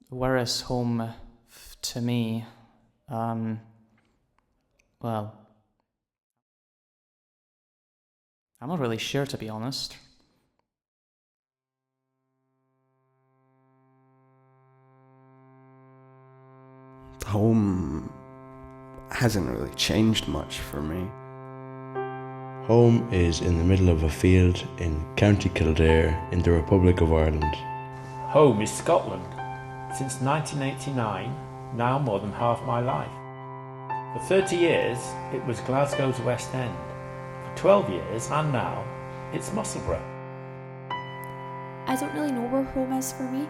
Where is home to me? Well, I'm not really sure, to be honest. Home hasn't really changed much for me. Home is in the middle of a field in County Kildare in the Republic of Ireland. Home is Scotland. Since 1989, now more than half my life. For 30 years, it was Glasgow's West End. For 12 years, and now, it's Musselburgh. I don't really know where home is for me.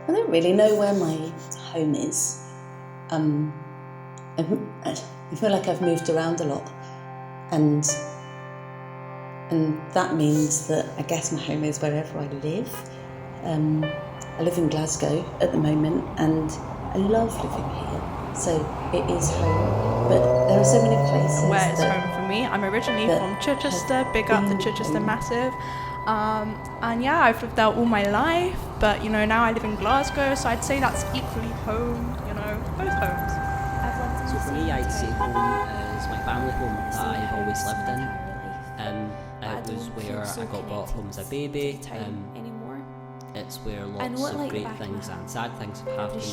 I don't really know where my home is. I feel like I've moved around a lot, and that means that I guess my home is wherever I live. I live in Glasgow at the moment, and I love living here, so it is home. But there are so many places. Where is home for me? I'm originally from Chichester. Big up the Chichester Massive. And yeah, I've lived there all my life, but you know, now I live in Glasgow, so I'd say that's equally home, you know, both homes. So for me, I'd say home is my family home that I've always lived in. It was where I got brought home as a baby. It's where lots of great things and sad things have happened.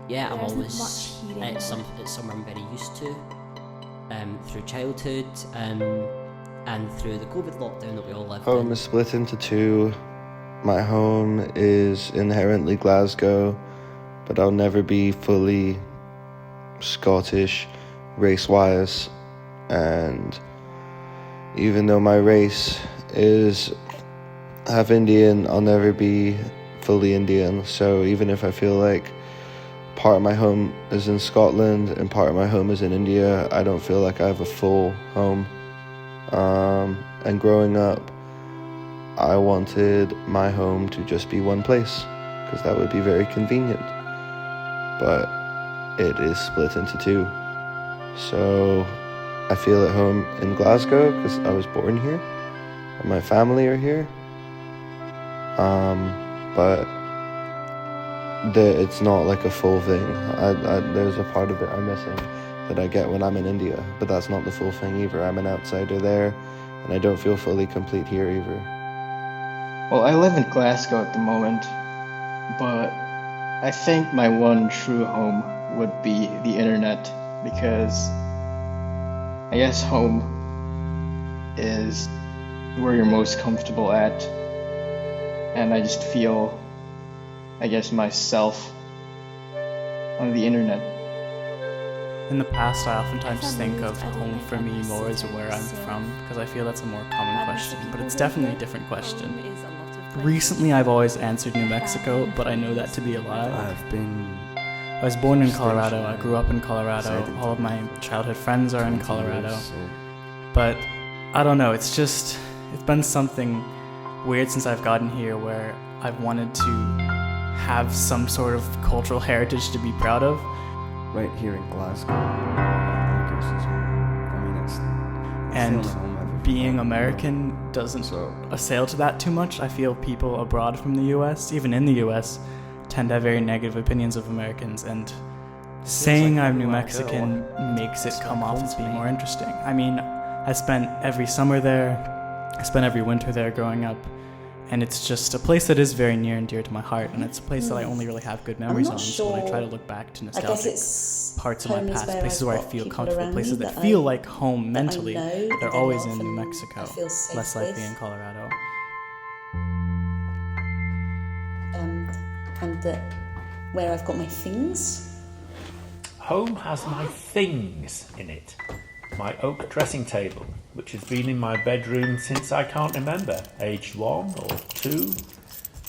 Yeah, I'm always, it's somewhere I'm very used to through childhood and through the COVID lockdown that we all lived in. Home is split into two. My home is inherently Glasgow, but I'll never be fully Scottish race-wise, and even though my race is half Indian, I'll never be fully Indian. So even if I feel like part of my home is in Scotland and part of my home is in India, I don't feel like I have a full home. And growing up, I wanted my home to just be one place, because that would be very convenient. But it is split into two. So I feel at home in Glasgow because I was born here and my family are here. But it's not like a full thing. There's a part of it I'm missing that I get when I'm in India, but that's not the full thing either. I'm an outsider there, and I don't feel fully complete here either. Well, I live in Glasgow at the moment, but I think my one true home would be the internet, because I guess home is where you're most comfortable at, and I just feel, I guess, myself on the internet. In the past, I oftentimes think of home for me more as where I'm from, because I feel that's a more common question, but it's definitely a different question. Recently, I've always answered New Mexico, but I know that to be a lie. I was born in Colorado, I grew up in Colorado, all of my childhood friends are in Colorado, but I don't know, it's been something weird since I've gotten here where I've wanted to have some sort of cultural heritage to be proud of. Right here in Glasgow. And being American doesn't assail to that too much. I feel people abroad from the US, even in the US, tend to have very negative opinions of Americans, and saying I'm New Mexican makes it come off as being more interesting. I mean, I spent every summer there, I spent every winter there growing up, and it's just a place that is very near and dear to my heart, and it's a place that I only really have good memories on. So when I try to look back to nostalgic parts of my past, places where I feel comfortable, places that feel like home mentally, they're always in New Mexico, less likely in Colorado. And that where I've got my things. Home has my things in it. My oak dressing table, which has been in my bedroom since I can't remember, aged 1 or 2.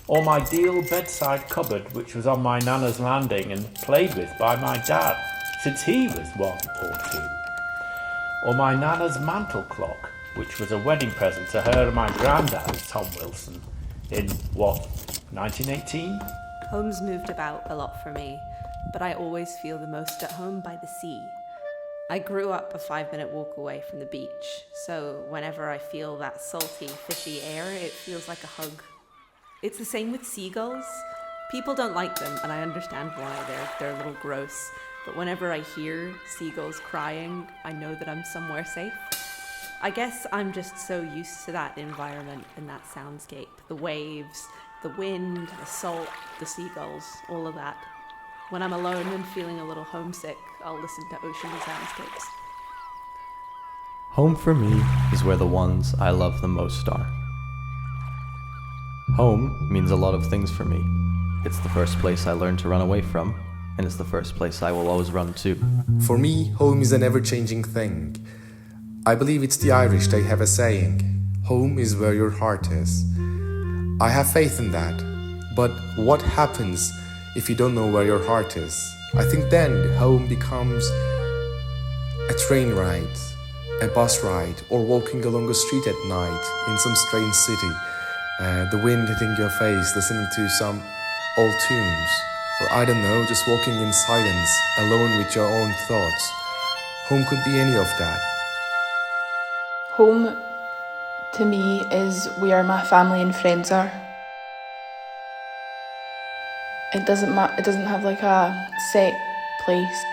Or my deal bedside cupboard, which was on my nana's landing and played with by my dad since he was 1 or 2. Or my nana's mantel clock, which was a wedding present to her and my granddad, Tom Wilson, in, 1918? Home's moved about a lot for me, but I always feel the most at home by the sea. I grew up a 5-minute walk away from the beach, so whenever I feel that salty, fishy air, it feels like a hug. It's the same with seagulls. People don't like them, and I understand why. They're a little gross. But whenever I hear seagulls crying, I know that I'm somewhere safe. I guess I'm just so used to that environment and that soundscape. The waves, the wind, the salt, the seagulls, all of that. When I'm alone and feeling a little homesick, I'll listen to ocean soundscapes. Home for me is where the ones I love the most are. Home means a lot of things for me. It's the first place I learned to run away from, and it's the first place I will always run to. For me, home is an ever-changing thing. I believe it's the Irish, they have a saying, home is where your heart is. I have faith in that, but what happens if you don't know where your heart is? I think then home becomes a train ride, a bus ride, or walking along a street at night in some strange city. The wind hitting your face, listening to some old tunes, or I don't know, just walking in silence, alone with your own thoughts. Home could be any of that. Home to me is where my family and friends are. It doesn't have like a set place.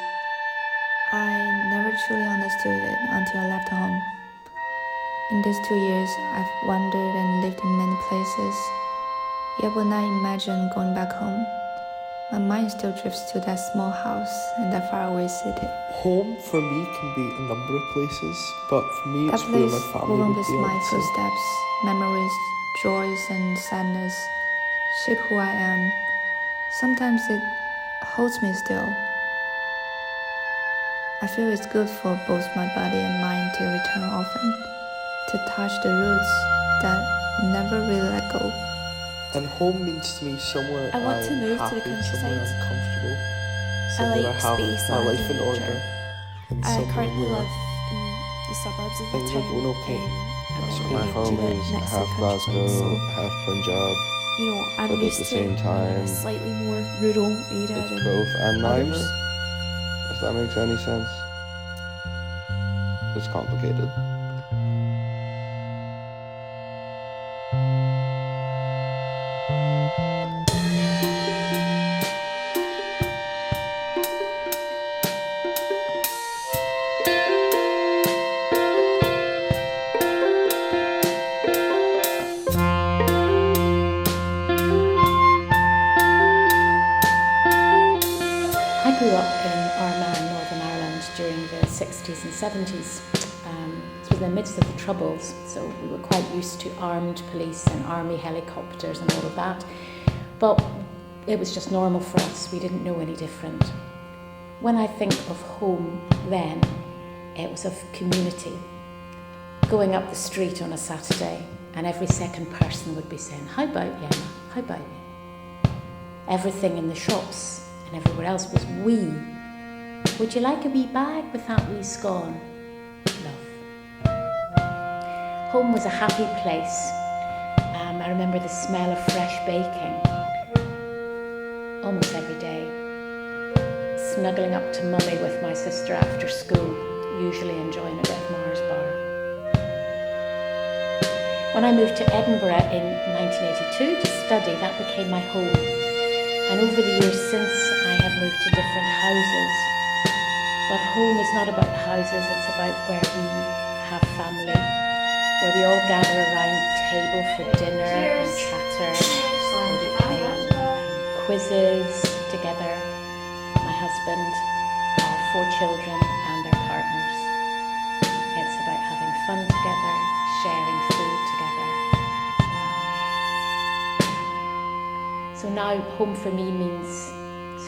I never truly understood it until I left home. In these 2 years, I've wandered and lived in many places. Yet when I imagine going back home, my mind still drifts to that small house in that faraway city. Home for me can be a number of places, but for me it's That where place my family will would always be. my footsteps, memories, joys and sadness, shape who I am. Sometimes it holds me still. I feel it's good for both my body and mind to return often, to touch the roots that never really let go. And home means to me somewhere I want to I'm move to happy, the countryside. somewhere I'm comfortable, I somewhere like I have space my and life in nature. order, and I somewhere currently where live in the suburbs of the things are town. going okay. I'm That's what moving my to home the is, next to half the Glasgow, countryside, so, half Punjab, you know, I'm but at used the to same time, a slightly more rural area it's than both and neither, others. if that makes any sense. It's complicated. I grew up in Armagh, Northern Ireland during the 60s and 70s. It was in the midst of the Troubles, so we were quite used to armed police and army helicopters and all of that. But it was just normal for us, we didn't know any different. When I think of home then, it was of community. Going up the street on a Saturday and every second person would be saying, "How about you, Emma? How about you?" Everything in the shops and everywhere else was we. Would you like a wee bag with that wee scone? Love. Home was a happy place. I remember the smell of fresh baking almost every day. Snuggling up to mummy with my sister after school, usually enjoying a bit of Mars bar. When I moved to Edinburgh in 1982 to study, that became my home. And over the years since, I have moved to different houses. But home is not about houses, it's about where we have family, where we all gather around the table for dinner and chatter, and we play quizzes together, my husband, our 4 children and their partners. It's about having fun together, sharing food together. So now home for me means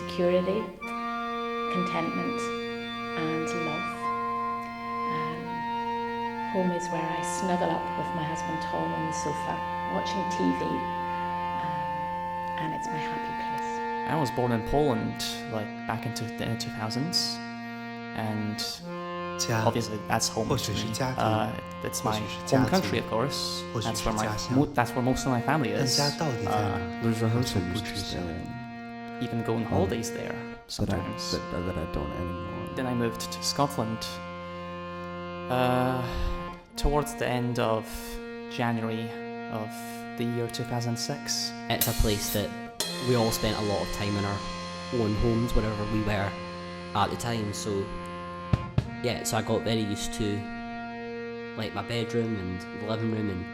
security, contentment and love. Home is where I snuggle up with my husband Tom on the sofa, watching TV, and it's my happy place. I was born in Poland, like back into the 2000s, and obviously that's home to me. It's my home country, of course. That's where most of my family is. There's a house I used to even go on holidays there sometimes. that I don't anymore. Then I moved to Scotland towards the end of January of the year 2006. It's a place that we all spent a lot of time in our own homes, wherever we were at the time. So yeah, so I got very used to like my bedroom and the living room and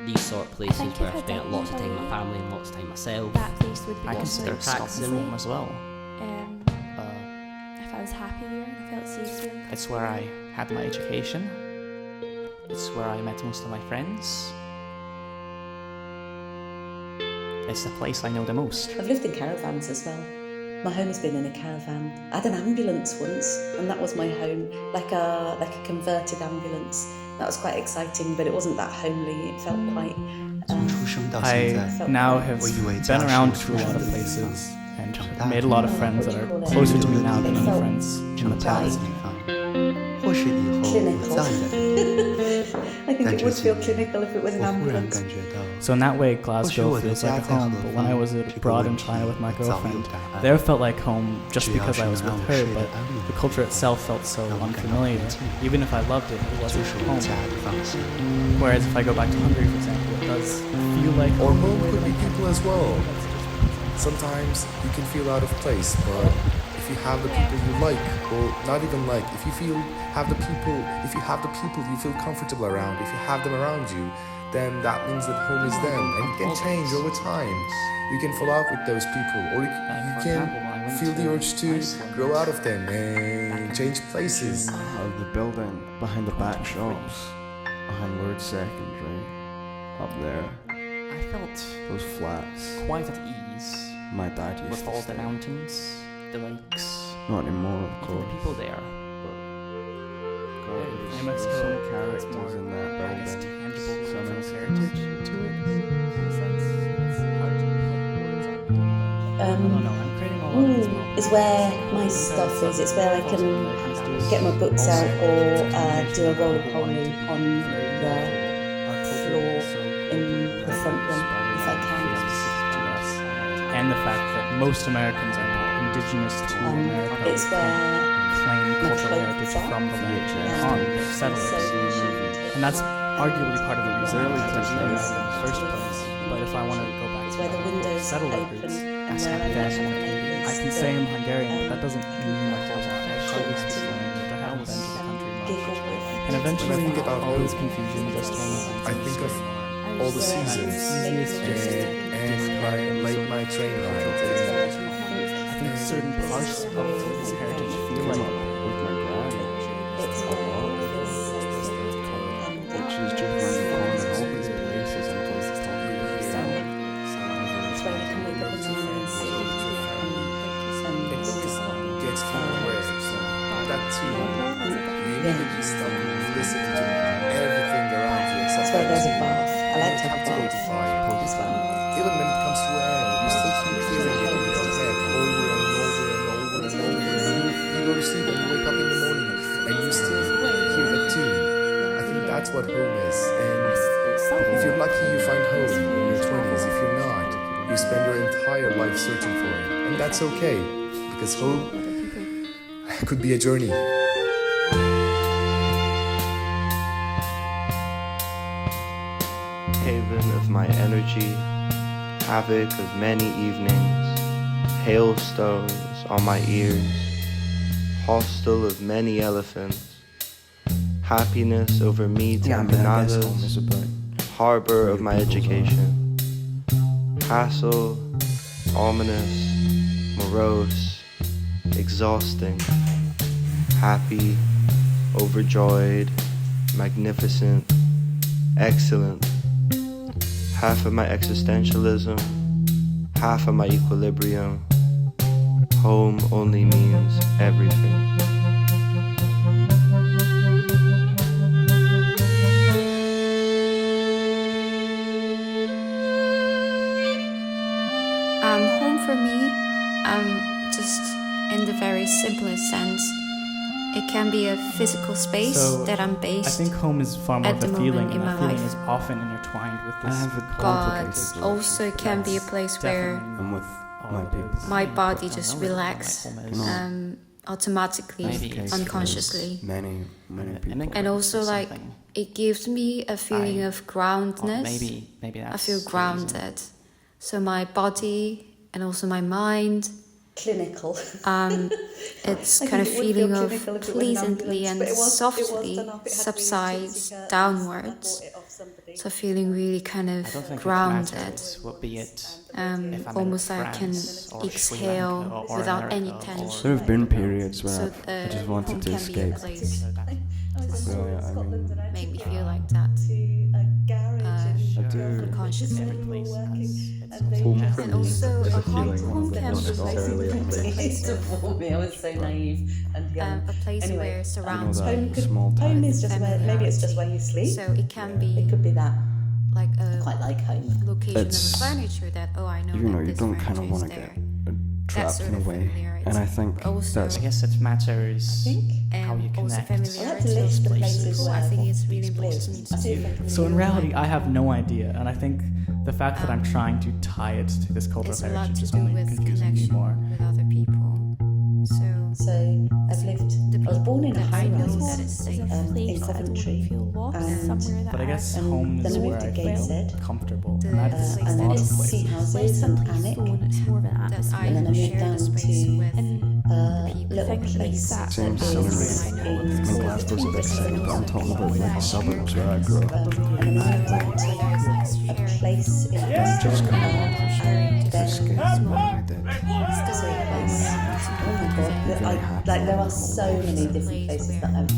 these sort of places where I spent lots of time with my family and lots of time myself. That place would be I consider Stockholm as well. If I was happy here and I felt safe here. It's where I had my education. It's where I met most of my friends. It's the place I know the most. I've lived in caravans as well. My home has been in a caravan. I had an ambulance once, and that was my home, like a converted ambulance. That was quite exciting, but it wasn't that homely. It felt quite. I now have been around to a lot of places and made a lot of friends that are closer to me now than other friends in the past. Clinical. I think it would feel clinical if it was an ambulance. So in that way, Glasgow feels like a home. But when I was abroad in China with my girlfriend, there felt like home just because I was with her. But the culture itself felt so unfamiliar. Even if I loved it, it wasn't home. Whereas if I go back to Hungary, for example, it does feel like Or home could be people as well. Sometimes you can feel out of place, but if you have the people you like, or not even like, if you have the people you feel comfortable around, if you have them around you, then that means that home is them, and it can change over time. You can fall out with those people, or you can feel the urge to grow out of them and change places. The building behind the back shops, behind Word Secondary, up there. I felt those flats. Quite at ease. My dad used with to all stay. the mountains, the lakes, Not anymore, of the course. people there. There's Mexico, some it's characters more, in that I guess, building. tangible Some cultural heritage to it. Is where my stuff is. It's where I can get my books out or do a roly-poly on the floor in the front room if I can. And the fact that most Americans are not indigenous to America. It's where claim my cultural clothes heritage are. from the land they're on, they're settlers. And that's arguably part of the reason I went to America in the first place. But if I want to go back to where the windows settler open roots, and where I then I can say I'm Hungarian, but that doesn't mean that I can't speak French, that I haven't been to the country much. And eventually, When I think about all home, this confusion just went. I think of all the seasons and my late night train ride. I think certain parts of this heritage feel like with my grand. Which is just around the corner. All these places and places to live here. It's where you can wake up in the morning and see It always gets to a way that too. You need to just stop listening to everything around you. That's where there's a bath. I like to have a bath as well. Even when it comes to air, you still keep hearing it in your head over and over and over and over. You go to sleep and you wake up in the morning and you still hear that tune. I think that's what home is. And if you're lucky, you find home in your 20s. If you're not, you spend your entire life searching for it. And that's okay, because home could be a journey. Haven of my energy, havoc of many evenings, hailstones on my ears, hostel of many elephants, happiness over meat and bananas, harbor of my education, hassle, ominous, morose, exhausting, happy, overjoyed, magnificent, excellent. Half of my existentialism, half of my equilibrium. Home only means everything. Home for me, just in the very simplest sense, it can be a physical space that I'm based. I think home is far more at of the a feeling, moment in and that my feeling life. is often intertwined with this. But also it can be a place where I'm with my people. my body just relax automatically, Maybe unconsciously. Many people. And also like it gives me a feeling of groundedness. Maybe I feel grounded. So my body and also my mind. Clinical. It's kind of feeling of pleasantly and softly subsides downwards. So feeling really kind of grounded, almost like I can exhale without any tension. There have been periods where I just wanted to escape. Make me feel like that. I do. Consciously. Home for And me also is a a feeling, home not camp is necessarily a place. I was so naive and young. A place Anyway, where surrounds home is just where, maybe it's just where you sleep. So it can be. It could be that. Like I quite like home. Location It's, of the furniture that I know. you know, that you this don't kind of furniture want is to there. get trapped in a way, and I think Also, that's I guess it matters how you connect I like to list the places where I think it's really important to me to do. So in reality, I have no idea, and I think the fact that I'm trying to tie it to this cultural It's a lot heritage to is do only with confusing me more. connection with other people. So I've lived. I was born in a high rise in Coventry, But I guess home then is I where moved to I feel Gateshead, comfortable, and that's and a then lot of it's sea places. houses and Alnwick, and then I moved down to a little place that same is scenery. I mean, Glasgow's a big city, but I'm talking about like the suburbs where I grew up. and then I moved down to a place in Just kind and of then escape from my dad. oh my god, there are so many different places that I've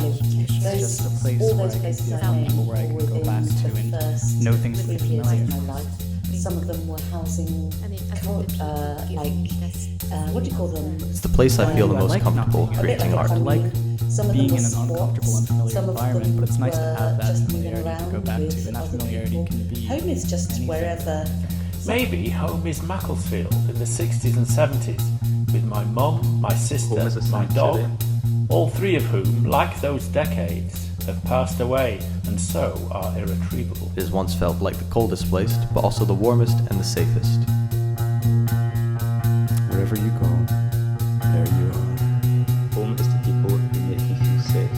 lived. Just a place All where those I can places feel I've comfortable, named where I can were go within back to the and first know things will 3 be years familiar. of my life. Some of them were housing, what do you call them? It's the place I feel the most comfortable creating art. I like Some of being them in were an uncomfortable, sports, unfamiliar some of environment, them but it's nice to have that just moving familiarity to go around back to, with and that other familiarity people. can be Home is just anything. wherever. Maybe home is Macclesfield in the 60s and 70s, with my mum, my sister, Home is a my dog, sanctuary. all three of whom, like those decades, have passed away and so are irretrievable. It has once felt like the coldest place, but also the warmest and the safest. Wherever you go, there you are. Home is the people who make me feel safe.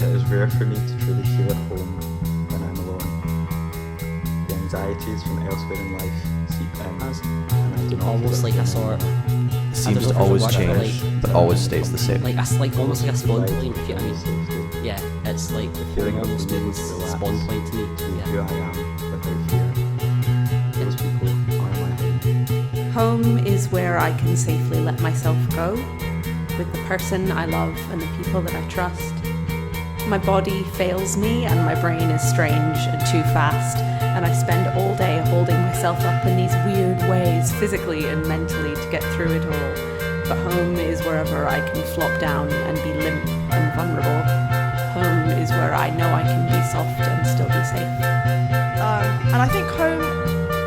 It is rare for me to truly feel at home when I'm alone. The anxieties from elsewhere in life seep in, and I do not Almost feel like a at sort. It seems to always change, but always stays the same. Like almost like a spawn point, if you know what I mean. Yeah, it's like the feeling of almost being means spawn point to me. who I am without fear. Those people are my home. Home is where I can safely let myself go, with the person I love and the people that I trust. My body fails me and my brain is strange and too fast, and I spend all day holding myself up in these weird ways, physically and mentally, to get through it all. But home is wherever I can flop down and be limp and vulnerable. Home is where I know I can be soft and still be safe. And I think home,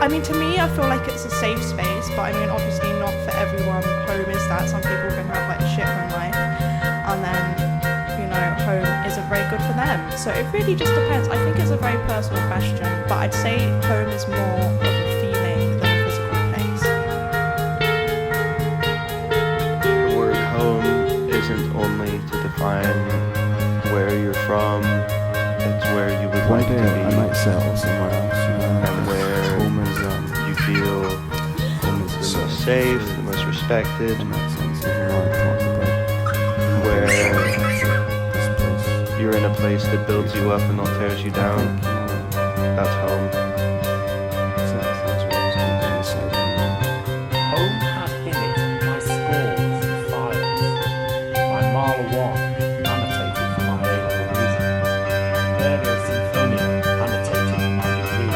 I mean, to me, I feel like it's a safe space, but I mean, obviously not for everyone. Home is that. Some people can have like a shit home life, and then, you know, home isn't very good for them. So it really just depends. I think it's a very personal question, but I'd say home is more of a feeling than a physical place. The word home isn't only to define where you're from, it's where you would One like day to be. I might settle somewhere else, and where home is you feel the most safe, the most respected, where you're in a place that builds you up and not tears you down. That's home. Home has in it my scores and files, my Marla 1 annotated for my A-level music, various Symphonium annotated for my degree,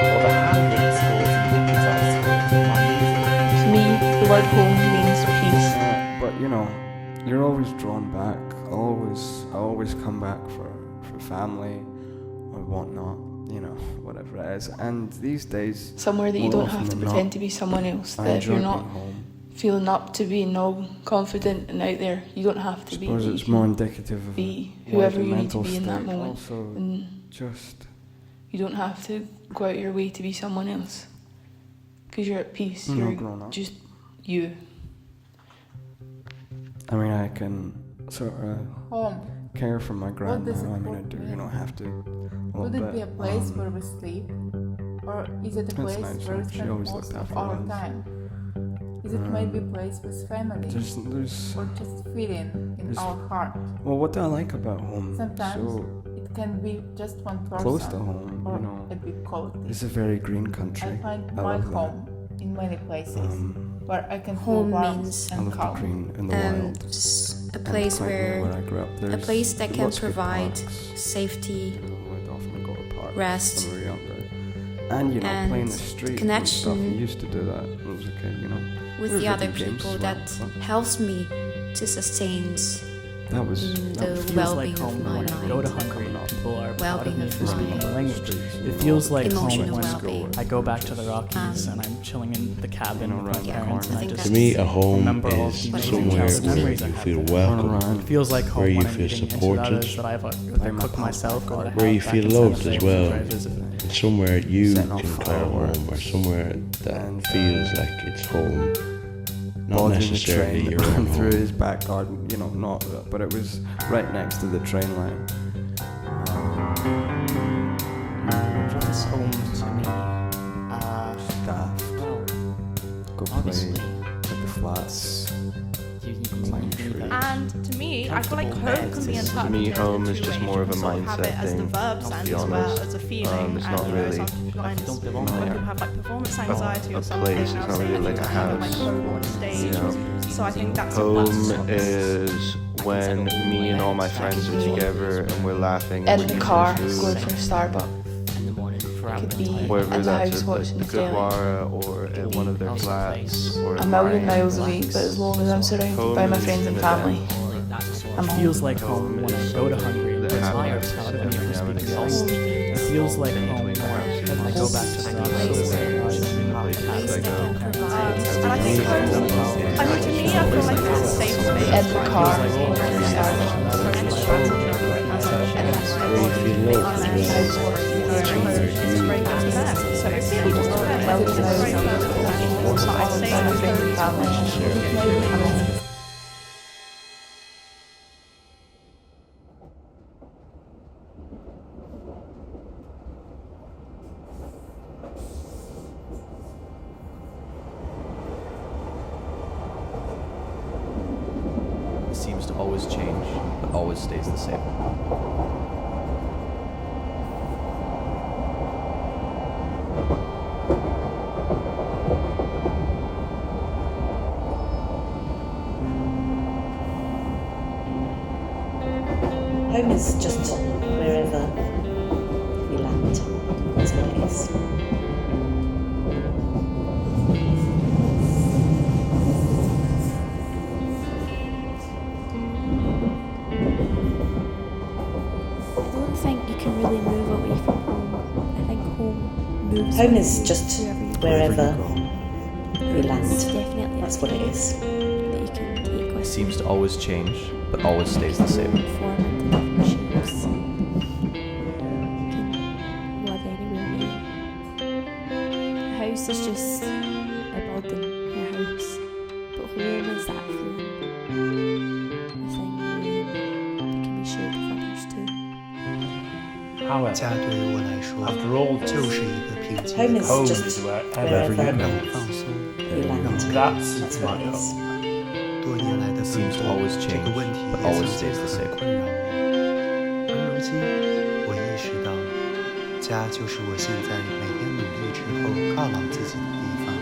or the handwritten scores and pictures I scored for my music. To me, the word home means peace. But you know, you're always drawn back. I always come back for family or whatnot, you know, whatever it is. And these days, Somewhere that you more don't have often to than pretend not, to be someone else. I That if enjoy you're not being home. feeling up to being all confident and out there, you don't have to I be. suppose You it's can more indicative of be a whoever wider you need to mental be in that state. moment. Also, And just you don't have to go out your way to be someone else. Because you're at peace. You know, You're grown up. just you. I mean, I can sort of Home. care for my grandma. does it I mean, I mean? do. You don't have to. A Would little it be a bit, place where we sleep? Or is it a That's place nice, where we she spend always most looked of after our us. time? Is it maybe a place with family? There's or just feeling in our heart? Well, what I like about home, Sometimes so it can be just one person close to home, or you know, a big collective. it's a very green country. I find I my love that. home in many places where I can feel Home warm means I and love the calm. green and the wild. A place quite near where I grew up, a there's place that can lots of good provide parks. safety, We'd often go to parks rest, when we were younger. And, you know, and playing the street connection and stuff. We used to do that when I was a kid, you know. with There was the other video games people as well, that but helps me to sustain that was the feels well-being like of home my when I mind, go to Hungary. People are proud of well-being me of for speaking the my language. It feels like home emotional when well-being. I go back to the Rockies and I'm chilling in the cabin with my parents and I just To me, a home remember all is the somewhere countless where memories I you have feel there. welcome, It feels like home where you when I'm feel eating supported, enchiladas that I've cooked myself or that I where have you back feel in Santa loved Fe as well. whenever I visit. It's somewhere you Setting off can call fireworks. home, or somewhere that feels like it's home. Not boarding the necessarily train your own through home. his back garden, you know, not, but it was right next to the train line. What's home to me? Staff. Go play at the flats. Climb trees. And to me, I feel like home can be To me, interpreted home in is two just ways. more You of a can sort of have mindset it as the thing, verb to sense be as well honest. as a feeling. It's and not you know, really some people when people have like performance a anxiety or something. place. It's and not I'll say really that like a people have like house. home on stage. You know, So I think that's home is when me and all my friends are together and we're laughing and In we're the car, eating going food. for Starbucks. Could be Whether in the that's house at watching the the telly. Gurdwara or at one of their flats or A at million mine. miles away, but as long as I'm surrounded by my friends and family, I'm It home. feels like home when I go to Hungary and people are proud of me for speaking the language. It feels like home when I go back to the Rockies and I'm chilling in the cabin with my parents. And I think home, I mean, to me, I feel like it's a safe space. In the car, going for Starbucks. Where you feel loved as well. It's somewhere you So if people just go there, it's a great person. But I'd say it's home. It seems to always change, but always stays the same. Home is just wherever we land. That's what it is. I don't think you can really move away from home. I think home moves. Home with is you just wherever we land. It's definitely That's what it is. that you can take It with seems to always change, but always stays the same. form into different shapes. You can live anywhere really. A house is just a building, your house. But home is that feeling. The thing that can be shared with others too. However, 家对于我来说 after all 就是一个平静 Home 的 is 地 home just is wherever wherever you you go. 方放松， we 让 land. 我 That's That's my what it home. is. 多年来的 It seems to 奋斗 always 这 change, 个问题 but 也 always 曾经 stays the 很 same. 困扰我。而如今，我意识到，家就是我现在每天努力之后犒劳自己的地方，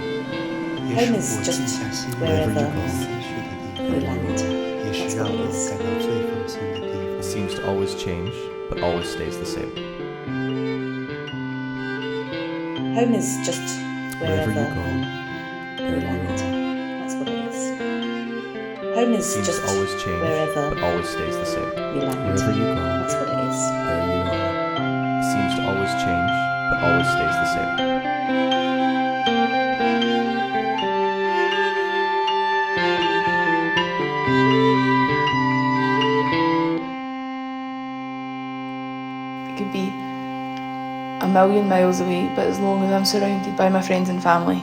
也 Home 是 is 我静 just 下心来 wherever 思绪的地 we 方， land. 也是 That's 让 what 我 it is. 感到最放松的地方。 It seems to always change, but always stays the same. Home is just Wherever wherever you go, we there you land. are. That's what it is. Home It is seems just to always change, wherever but always stays the same. we land. Wherever you go, That's what it is. there you are. It seems to always change, but always stays the same. It could be a million miles away, but as long as I'm surrounded by my friends and family,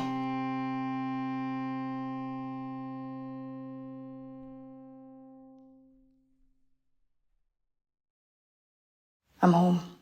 I'm home.